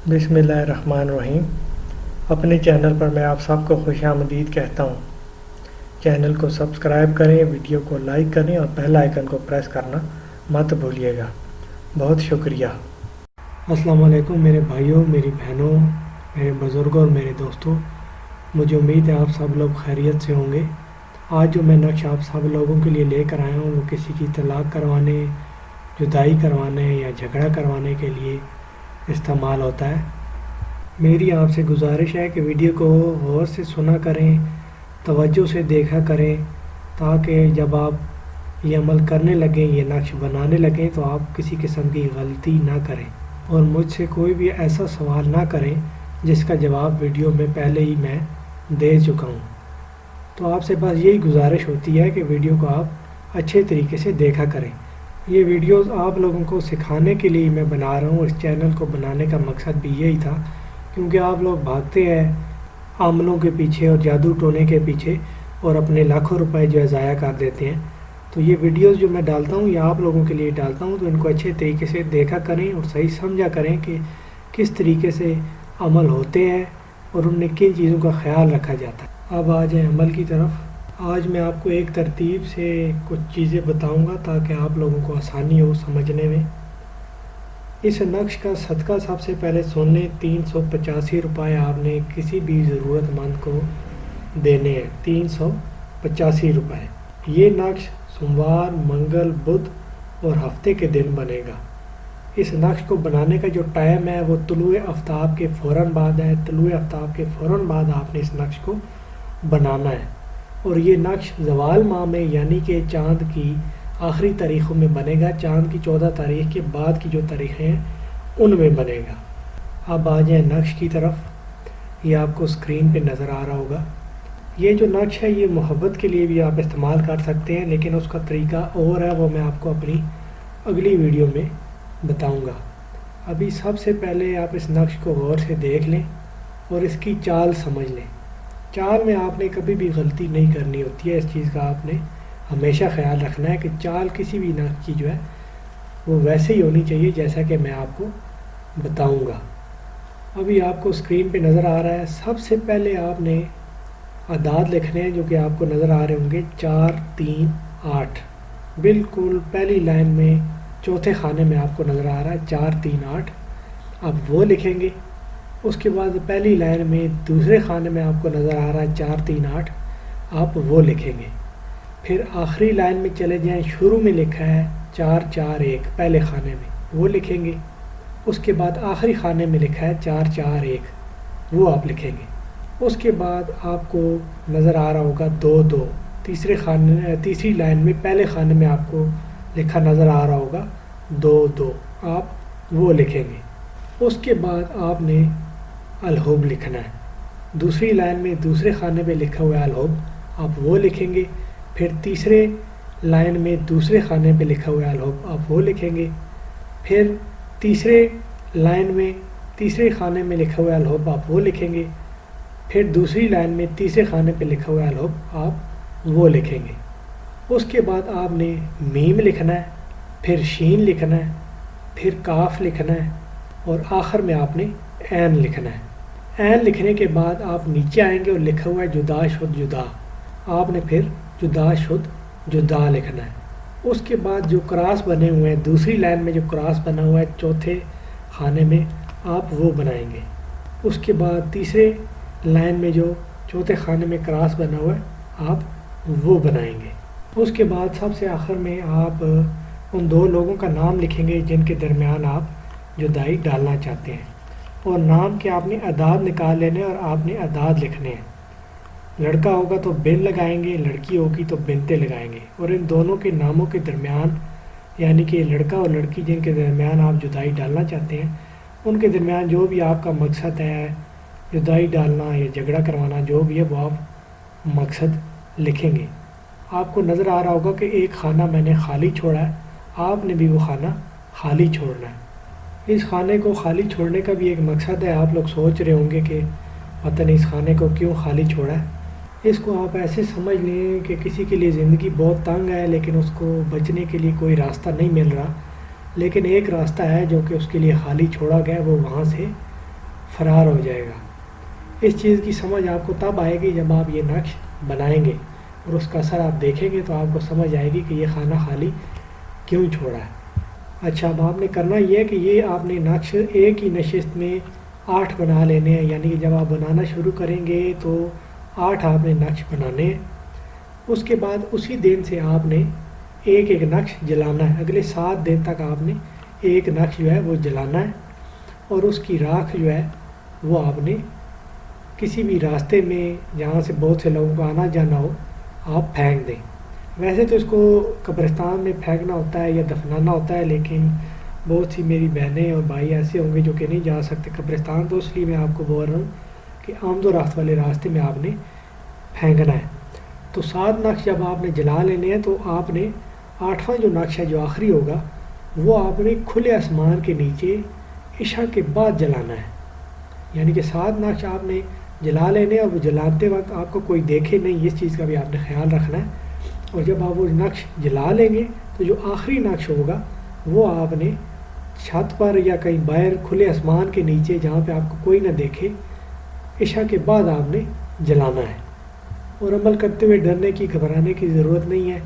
बिस्मिल्लाहिर्रहमानिर्रहीम। अपने चैनल पर मैं आप सबको खुश आमदीद कहता हूँ। चैनल को सब्सक्राइब करें, वीडियो को लाइक करें और बेल आइकन को प्रेस करना मत भूलिएगा। बहुत शुक्रिया। अस्सलाम वालेकुम मेरे भाइयों, मेरी बहनों, मेरे बुज़ुर्गों और मेरे दोस्तों। मुझे उम्मीद है आप सब लोग खैरियत से होंगे। आज जो मैं नक्श आप सब लोगों के लिए लेकर आया हूँ वो किसी की तलाक करवाने, जुदाई करवाने या झगड़ा करवाने के लिए इस्तेमाल होता है। मेरी आपसे गुजारिश है कि वीडियो को गौर से सुना करें, तवज्जो से देखा करें, ताकि जब आप ये अमल करने लगें, ये नक्श बनाने लगें, तो आप किसी किस्म की गलती ना करें और मुझसे कोई भी ऐसा सवाल ना करें जिसका जवाब वीडियो में पहले ही मैं दे चुका हूँ। तो आपसे बस यही गुजारिश होती है कि वीडियो को आप अच्छे तरीके से देखा करें। ये वीडियोस आप लोगों को सिखाने के लिए मैं बना रहा हूँ। इस चैनल को बनाने का मकसद भी यही था, क्योंकि आप लोग भागते हैं आमलों के पीछे और जादू टोने के पीछे और अपने लाखों रुपए जो है ज़ाया कर देते हैं। तो ये वीडियोस जो मैं डालता हूँ ये आप लोगों के लिए डालता हूँ, तो इनको अच्छे तरीके से देखा करें और सही समझा करें कि किस तरीके से अमल होते हैं और उनमें किन चीज़ों का ख्याल रखा जाता है। अब आ जाए अमल की तरफ। आज मैं आपको एक तरतीब से कुछ चीज़ें बताऊंगा ताकि आप लोगों को आसानी हो समझने में। इस नक्श का सदका सबसे पहले सुन लें। 385 रुपये आपने किसी भी ज़रूरतमंद को देने हैं। 385 रुपये। ये नक्श सोमवार, मंगल, बुध और हफ्ते के दिन बनेगा। इस नक्श को बनाने का जो टाइम है वो तुलुए आफ्ताब के फ़ौरन बाद है। तुलुए आफ्ताब के फ़ौरन बाद आपने इस नक्श को बनाना है और ये नक्श ज़वाल माह में यानी कि चाँद की आखिरी तारीख़ों में बनेगा। चाँद की 14 तारीख़ के बाद की जो तारीख़ें हैं उनमें बनेगा। अब आ जाए नक्श की तरफ। ये आपको स्क्रीन पे नज़र आ रहा होगा। ये जो नक्श है ये मोहब्बत के लिए भी आप इस्तेमाल कर सकते हैं, लेकिन उसका तरीका और है, वो मैं आपको अपनी अगली वीडियो में बताऊँगा। अभी सबसे पहले आप इस नक्श को गौर से देख लें और इसकी चाल समझ लें। चाल में आपने कभी भी गलती नहीं करनी होती है। इस चीज़ का आपने हमेशा ख्याल रखना है कि चाल किसी भी नक्श की जो है वो वैसे ही होनी चाहिए जैसा कि मैं आपको बताऊंगा। अभी आपको स्क्रीन पे नज़र आ रहा है। सबसे पहले आपने अदाद लिखने हैं जो कि आपको नज़र आ रहे होंगे 4, 3, 8। बिल्कुल पहली लाइन में चौथे खाने में आपको नज़र आ रहा है 4, 3, 8। आप वो लिखेंगे। उसके बाद पहली लाइन में दूसरे खाने में आपको नज़र आ रहा है 4, 3, 8। आप वो लिखेंगे। फिर आखिरी लाइन में चले जाएं। शुरू में लिखा है 4, 4, 1 पहले खाने में, वो लिखेंगे। उसके बाद आखिरी खाने में लिखा है 4, 4, 1, वो आप लिखेंगे। उसके बाद आपको नज़र आ रहा होगा 2, 2 तीसरी लाइन में पहले खाने में आपको लिखा नज़र आ रहा होगा 2, 2, आप वो लिखेंगे। उसके बाद आपने अलहुब लिखना है। दूसरी लाइन में दूसरे खाने पे लिखा हुआ है अलहुब, आप वो लिखेंगे। फिर तीसरे लाइन में दूसरे खाने पे लिखा हुआ है अलहुब, आप वो लिखेंगे। फिर तीसरे लाइन में तीसरे खाने में लिखा हुआ है अलहुब, आप वो लिखेंगे। फिर दूसरी लाइन में तीसरे खाने पे लिखा हुआ है अलहुब, आप वो लिखेंगे। उसके बाद आपने मीम लिखना है, फिर शीन लिखना है, फिर काफ लिखना है और आखिर में आपने ऐन लिखना है। ऐन लिखने के बाद आप नीचे आएंगे और लिखा हुआ है जुदा शुद जुदा, आपने फिर जुदा शुद जुदा लिखना है। उसके बाद जो क्रॉस बने हुए हैं, दूसरी लाइन में जो क्रॉस बना हुआ है चौथे खाने में, आप वो बनाएंगे। उसके बाद तीसरे लाइन में जो चौथे खाने में क्रॉस बना हुआ है, आप वो बनाएंगे। उसके बाद सबसे आखिर में आप उन दो लोगों का नाम लिखेंगे जिनके दरमियान आप जुदाई डालना चाहते हैं, और नाम के आपने अदाद निकाल लेने और आपने अदाद लिखने हैं। लड़का होगा तो बिन लगाएंगे, लड़की होगी तो बिनते लगाएंगे, और इन दोनों के नामों के दरमियान यानी कि लड़का और लड़की जिनके दरमियान आप जुदाई डालना चाहते हैं उनके दरमियान जो भी आपका मकसद है, जुदाई डालना या झगड़ा करवाना, जो भी है वो आप मकसद लिखेंगे। आपको नज़र आ रहा होगा कि एक खाना मैंने खाली छोड़ा है, आपने भी वो खाना खाली छोड़ना है। इस खाने को खाली छोड़ने का भी एक मकसद है। आप लोग सोच रहे होंगे कि पता नहीं इस खाने को क्यों खाली छोड़ा है। इसको आप ऐसे समझ लें कि किसी के लिए ज़िंदगी बहुत तंग है लेकिन उसको बचने के लिए कोई रास्ता नहीं मिल रहा, लेकिन एक रास्ता है जो कि उसके लिए खाली छोड़ा गया, वो वहाँ से فرار ہو جائے گا۔ اس چیز کی سمجھ آپ کو تب آئے گی جب آپ یہ نقش بنائیں گے اور اس کا اثر آپ دیکھیں گے تو آپ کو سمجھ آئے گی کہ یہ خانہ خالی کیوں چھوڑا ہے۔ اچھا، اب آپ نے کرنا یہ ہے کہ یہ آپ نے نقش ایک ہی نشست میں 8 بنا لینے ہیں، یعنی کہ جب آپ بنانا شروع کریں گے تو 8 آپ نے نقش بنانے ہیں۔ اس کے بعد اسی دن سے آپ نے ایک ایک نقش جلانا ہے، اگلے 7 دن تک آپ نے ایک نقش جو ہے وہ جلانا ہے، اور اس کی راکھ جو ہے وہ آپ نے کسی بھی راستے میں جہاں سے بہت سے لوگوں کو آنا جانا ہو آپ پھینک دیں۔ ویسے تو اس کو قبرستان میں پھینکنا ہوتا ہے یا دفنانا ہوتا ہے، لیکن بہت سی میری بہنیں اور بھائی ایسے ہوں گے جو کہ نہیں جا سکتے قبرستان، تو اس لیے میں آپ کو بول رہا ہوں کہ آمد و رفت والے راستے میں آپ نے پھینکنا ہے۔ تو 7 نقش جب آپ نے جلا لینے ہیں تو آپ نے 8واں جو نقش ہے جو آخری ہوگا وہ آپ نے کھلے آسمان کے نیچے عشاء کے بعد جلانا ہے، یعنی کہ 7 نقش آپ نے جلا لینے اور وہ جلاتے وقت آپ کو کوئی دیکھے نہیں، اس چیز کا بھی آپ نے خیال رکھنا ہے۔ اور جب آپ وہ نقش جلا لیں گے تو جو آخری نقش ہوگا وہ آپ نے چھت پر یا کہیں باہر کھلے آسمان کے نیچے جہاں پہ آپ کو کوئی نہ دیکھے عشاء کے بعد آپ نے جلانا ہے۔ اور عمل کرتے ہوئے ڈرنے کی گھبرانے کی ضرورت نہیں ہے،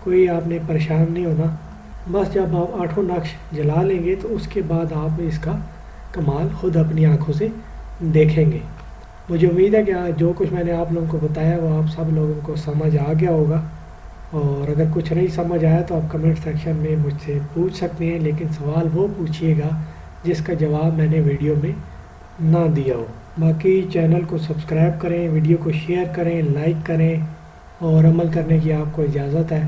کوئی آپ نے پریشان نہیں ہونا، بس جب آپ 8 نقش جلا لیں گے تو اس کے بعد آپ اس کا کمال خود اپنی آنکھوں سے دیکھیں گے۔ مجھے امید ہے کہ جو کچھ میں نے آپ لوگوں کو بتایا وہ آپ سب لوگوں کو سمجھ آ گیا ہوگا، اور اگر کچھ نہیں سمجھ آیا تو آپ کمنٹ سیکشن میں مجھ سے پوچھ سکتے ہیں، لیکن سوال وہ پوچھیے گا جس کا جواب میں نے ویڈیو میں نہ دیا ہو۔ باقی چینل کو سبسکرائب کریں، ویڈیو کو شیئر کریں، لائک کریں، اور عمل کرنے کی آپ کو اجازت ہے۔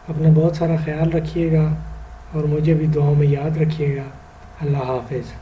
اپنا بہت سارا خیال رکھیے گا اور مجھے بھی دعاؤں میں یاد رکھیے گا۔ اللہ حافظ۔